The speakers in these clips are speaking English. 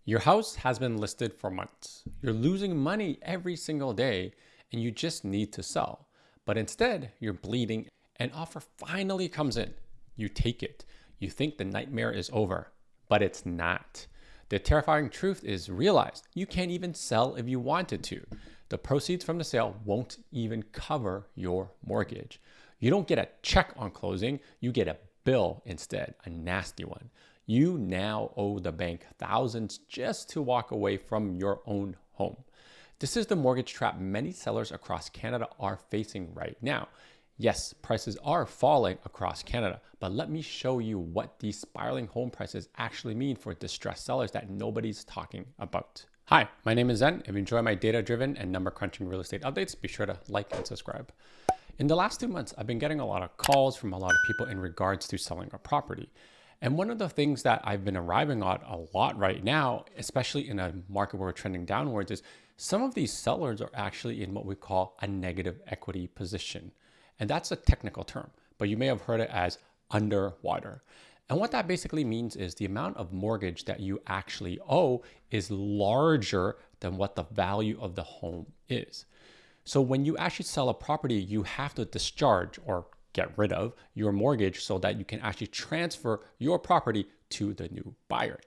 Your house has been listed for months. You're losing money every single day and you just need to sell. But instead, you're bleeding. An offer finally comes in. You take it. You think the nightmare is over, but it's not. The terrifying truth is realized. You can't even sell if you wanted to. The proceeds from the sale won't even cover your mortgage. You don't get a check on closing. You get a bill instead, a nasty one. You now owe the bank thousands just to walk away from your own home. This is the mortgage trap many sellers across Canada are facing right now. Yes, prices are falling across Canada, but let me show you what these spiraling home prices actually mean for distressed sellers that nobody's talking about. Hi, my name is Zen. If you enjoy my data-driven and number-crunching real estate updates, be sure to like and subscribe. In the last 2 months, I've been getting a lot of calls from a lot of people in regards to selling a property. And one of the things that I've been arriving at a lot right now, especially in a market where we're trending downwards, is some of these sellers are actually in what we call a negative equity position. And that's a technical term, but you may have heard it as underwater. And what that basically means is the amount of mortgage that you actually owe is larger than what the value of the home is. So when you actually sell a property, you have to discharge or get rid of your mortgage so that you can actually transfer your property to the new buyer.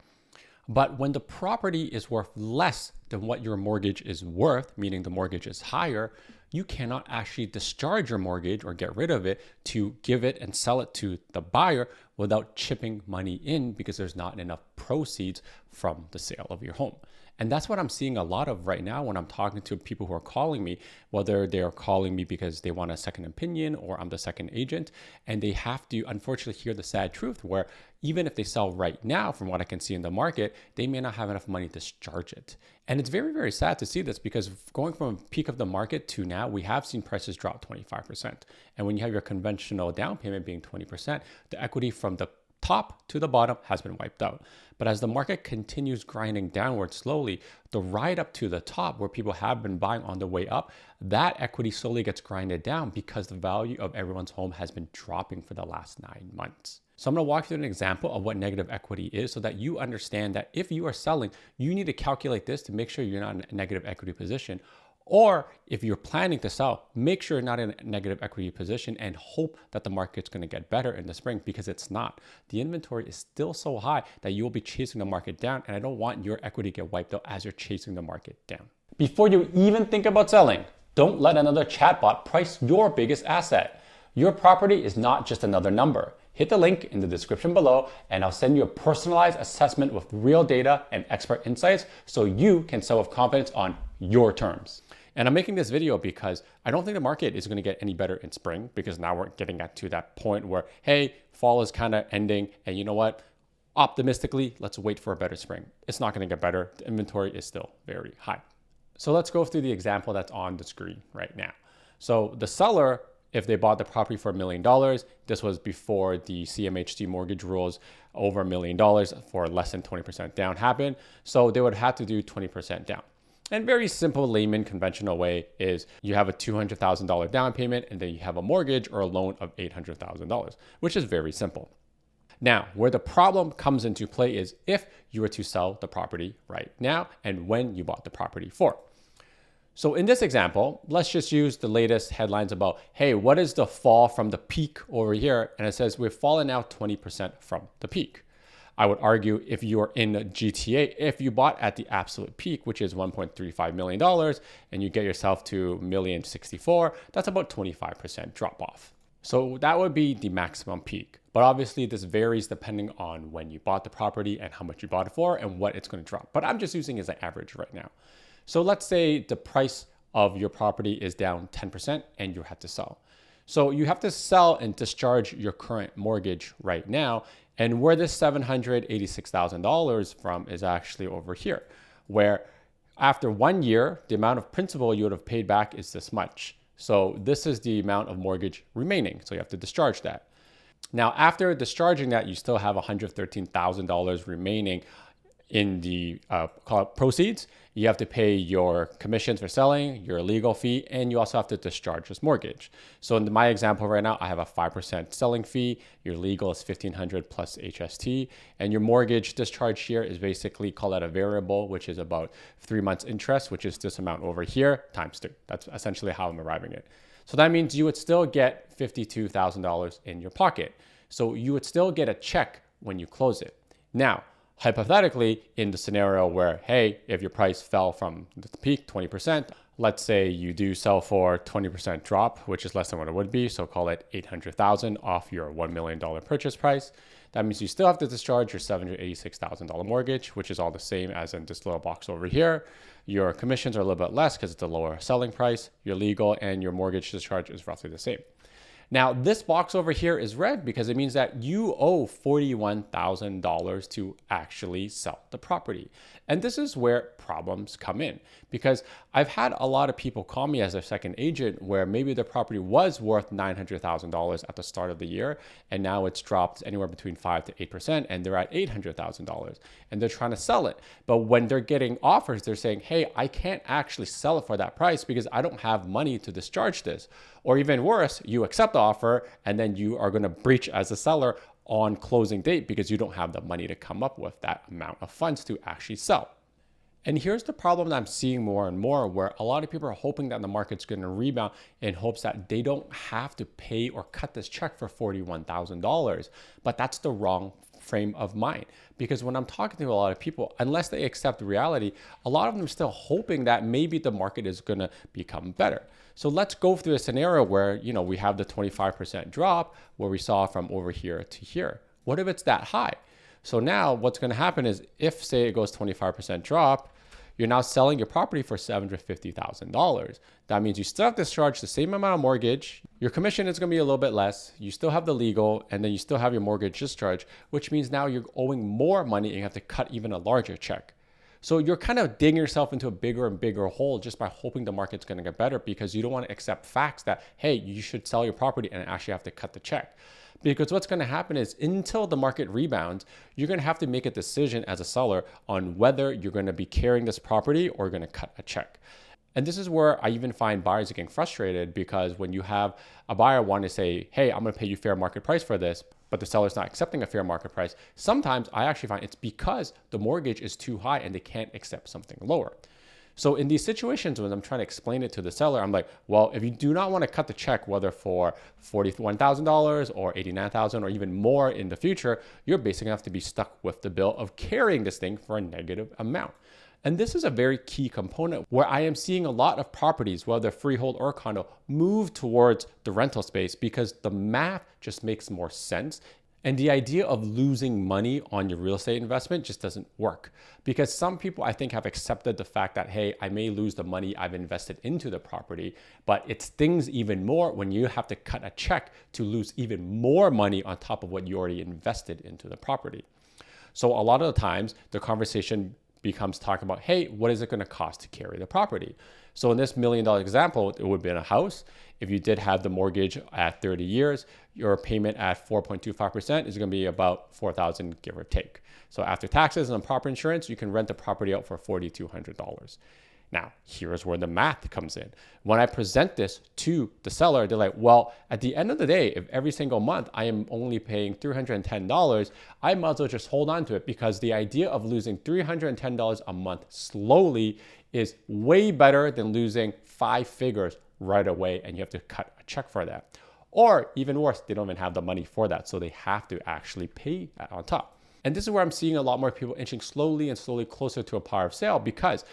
But when the property is worth less than what your mortgage is worth, meaning the mortgage is higher, you cannot actually discharge your mortgage or get rid of it to give it and sell it to the buyer without chipping money in because there's not enough proceeds from the sale of your home. And that's what I'm seeing a lot of right now when I'm talking to people who are calling me, whether they're calling me because they want a second opinion or I'm the second agent. And they have to unfortunately hear the sad truth where even if they sell right now, from what I can see in the market, they may not have enough money to discharge it. And it's very, very sad to see this because going from peak of the market to now, we have seen prices drop 25%. And when you have your conventional down payment being 20%, the equity from the top to the bottom has been wiped out. But as the market continues grinding downward slowly, the ride up to the top where people have been buying on the way up, that equity slowly gets grinded down because the value of everyone's home has been dropping for the last 9 months. So I'm going to walk through an example of what negative equity is so that you understand that if you are selling, you need to calculate this to make sure you're not in a negative equity position. Or if you're planning to sell, make sure you're not in a negative equity position and hope that the market's going to get better in the spring because it's not. The inventory is still so high that you will be chasing the market down, and I don't want your equity to get wiped out as you're chasing the market down. Before you even think about selling, don't let another chatbot price your biggest asset. Your property is not just another number. Hit the link in the description below and I'll send you a personalized assessment with real data and expert insights so you can sell with confidence on your terms. And I'm making this video because I don't think the market is going to get any better in spring because now we're getting to that point where, hey, fall is kind of ending and you know what? Optimistically, let's wait for a better spring. It's not going to get better. The inventory is still very high. So let's go through the example that's on the screen right now. So the seller, if they bought the property for $1 million, this was before the CMHC mortgage rules over $1 million for less than 20% down happened. So they would have to do 20% down. And very simple layman conventional way is you have a $200,000 down payment and then you have a mortgage or a loan of $800,000, which is very simple. Now, where the problem comes into play is if you were to sell the property right now and when you bought the property for. So in this example, let's just use the latest headlines about, hey, what is the fall from the peak over here? And it says we've fallen now 20% from the peak. I would argue if you're in the GTA, if you bought at the absolute peak, which is $1.35 million, and you get yourself to $1,064,000, that's about 25% drop off. So that would be the maximum peak. But obviously this varies depending on when you bought the property and how much you bought it for and what it's going to drop. But I'm just using it as an average right now. So let's say the price of your property is down 10% and you have to sell. So you have to sell and discharge your current mortgage right now. And where this $786,000 from is actually over here, where after 1 year, the amount of principal you would have paid back is this much. So this is the amount of mortgage remaining. So you have to discharge that. Now, after discharging that, you still have $113,000 remaining in the call it proceeds, you have to pay your commissions for selling, your legal fee, and you also have to discharge this mortgage. So in my example right now, I have a 5% selling fee. Your legal is $1,500 plus HST, and your mortgage discharge here is basically call that a variable, which is about 3 months interest, which is this amount over here times 2. That's essentially how I'm arriving at. So that means you would still get $52,000 in your pocket. So you would still get a check when you close it. Now, hypothetically, in the scenario where, hey, if your price fell from the peak 20%, let's say you do sell for 20% drop, which is less than what it would be. So call it $800,000 off your $1 million purchase price. That means you still have to discharge your $786,000 mortgage, which is all the same as in this little box over here. Your commissions are a little bit less because it's a lower selling price. Your legal and your mortgage discharge is roughly the same. Now, this box over here is red because it means that you owe $41,000 to actually sell the property. And this is where problems come in, because I've had a lot of people call me as a second agent where maybe the property was worth $900,000 at the start of the year, and now it's dropped anywhere between 5 to 8%, and they're at $800,000, and they're trying to sell it. But when they're getting offers, they're saying, hey, I can't actually sell it for that price because I don't have money to discharge this. Or even worse, you accept the offer and then you are going to breach as a seller on closing date because you don't have the money to come up with that amount of funds to actually sell. And here's the problem that I'm seeing more and more, where a lot of people are hoping that the market's going to rebound in hopes that they don't have to pay or cut this check for $41,000. But that's the wrong frame of mind, because when I'm talking to a lot of people, unless they accept reality, a lot of them are still hoping that maybe the market is going to become better. So let's go through a scenario where, we have the 25% drop where we saw from over here to here. What if it's that high? So now what's going to happen is if, say, it goes 25% drop, you're now selling your property for $750,000. That means you still have to charge the same amount of mortgage. Your commission is going to be a little bit less. You still have the legal, and then you still have your mortgage discharge, which means now you're owing more money and you have to cut even a larger check. So you're kind of digging yourself into a bigger and bigger hole just by hoping the market's going to get better, because you don't want to accept facts that, hey, you should sell your property and actually have to cut the check. Because what's going to happen is until the market rebounds, you're going to have to make a decision as a seller on whether you're going to be carrying this property or going to cut a check. And this is where I even find buyers getting frustrated, because when you have a buyer want to say, hey, I'm going to pay you fair market price for this, but the seller's not accepting a fair market price, sometimes I actually find it's because the mortgage is too high and they can't accept something lower. So in these situations, when I'm trying to explain it to the seller, I'm like, well, if you do not want to cut the check, whether for $41,000 or $89,000 or even more in the future, you're basically going to have to be stuck with the bill of carrying this thing for a negative amount. And this is a very key component where I am seeing a lot of properties, whether freehold or condo, move towards the rental space because the math just makes more sense. And the idea of losing money on your real estate investment just doesn't work, because some people, I think, have accepted the fact that, hey, I may lose the money I've invested into the property, but it stings even more when you have to cut a check to lose even more money on top of what you already invested into the property. So a lot of the times the conversation becomes talking about, hey, what is it going to cost to carry the property? So in this $1 million example, it would be in a house. If you did have the mortgage at 30 years, your payment at 4.25% is going to be about $4,000, give or take. So after taxes and property insurance, you can rent the property out for $4,200. Now, here's where the math comes in. When I present this to the seller, they're like, well, at the end of the day, if every single month I am only paying $310, I might as well just hold on to it, because the idea of losing $310 a month slowly is way better than losing 5 figures right away and you have to cut a check for that. Or even worse, they don't even have the money for that, so they have to actually pay on top. And this is where I'm seeing a lot more people inching slowly and slowly closer to a power of sale, because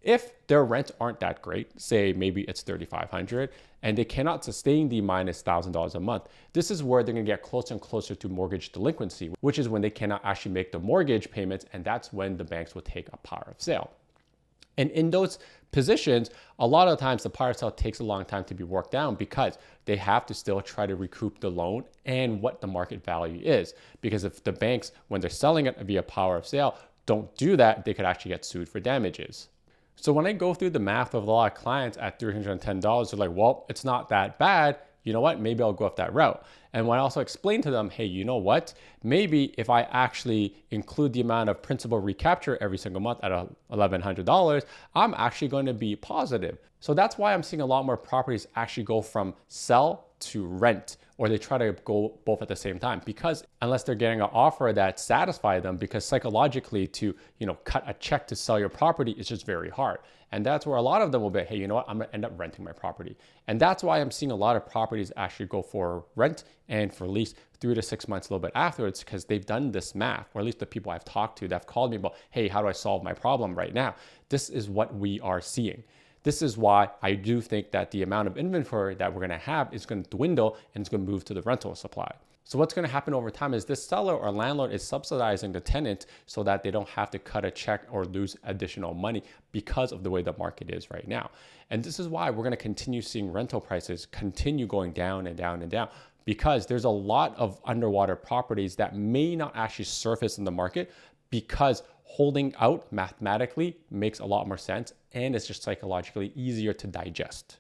if their rents aren't that great, say maybe it's $3,500, and they cannot sustain the minus $1,000 a month, this is where they're going to get closer and closer to mortgage delinquency, which is when they cannot actually make the mortgage payments, and that's when the banks will take a power of sale. And in those positions, a lot of the times the power of sale takes a long time to be worked down, because they have to still try to recoup the loan and what the market value is. Because if the banks, when they're selling it via power of sale, don't do that, they could actually get sued for damages. So when I go through the math of a lot of clients at $310, they're like, well, it's not that bad. you know what, maybe I'll go up that route. And when I also explain to them, hey, you know what, maybe if I actually include the amount of principal recapture every single month at $1,100, I'm actually going to be positive. So that's why I'm seeing a lot more properties actually go from sell to rent, or they try to go both at the same time, because unless they're getting an offer that satisfies them, because psychologically to, cut a check to sell your property is just very hard. And that's where a lot of them will be, hey, you know what, I'm gonna end up renting my property. And that's why I'm seeing a lot of properties actually go for rent and for lease 3 to 6 months a little bit afterwards, because they've done this math, or at least the people I've talked to that have called me about, hey, how do I solve my problem right now? This is what we are seeing. This is why I do think that the amount of inventory that we're going to have is going to dwindle and it's going to move to the rental supply. So what's going to happen over time is this seller or landlord is subsidizing the tenant so that they don't have to cut a check or lose additional money because of the way the market is right now. And this is why we're going to continue seeing rental prices continue going down and down and down, because there's a lot of underwater properties that may not actually surface in the market, because holding out mathematically makes a lot more sense and it's just psychologically easier to digest.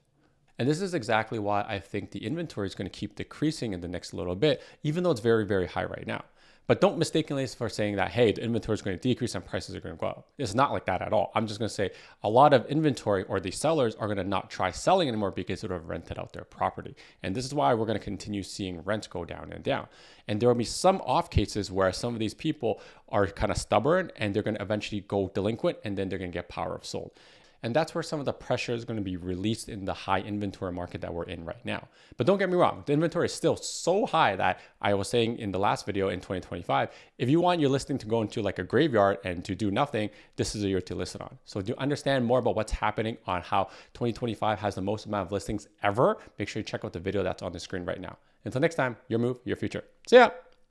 And this is exactly why I think the inventory is going to keep decreasing in the next little bit, even though it's very, very high right now. But don't mistakenly for saying that, hey, the inventory is going to decrease and prices are going to go up. It's not like that at all. I'm just going to say a lot of inventory, or the sellers are going to not try selling anymore because it would have rented out their property. And this is why we're going to continue seeing rents go down and down. And there will be some off cases where some of these people are kind of stubborn and they're going to eventually go delinquent, and then they're going to get power of sold. And that's where some of the pressure is going to be released in the high inventory market that we're in right now. But don't get me wrong, the inventory is still so high that I was saying in the last video in 2025, if you want your listing to go into like a graveyard and to do nothing, this is a year to list it on. So to understand more about what's happening on how 2025 has the most amount of listings ever, make sure you check out the video that's on the screen right now. Until next time, your move, your future. See ya.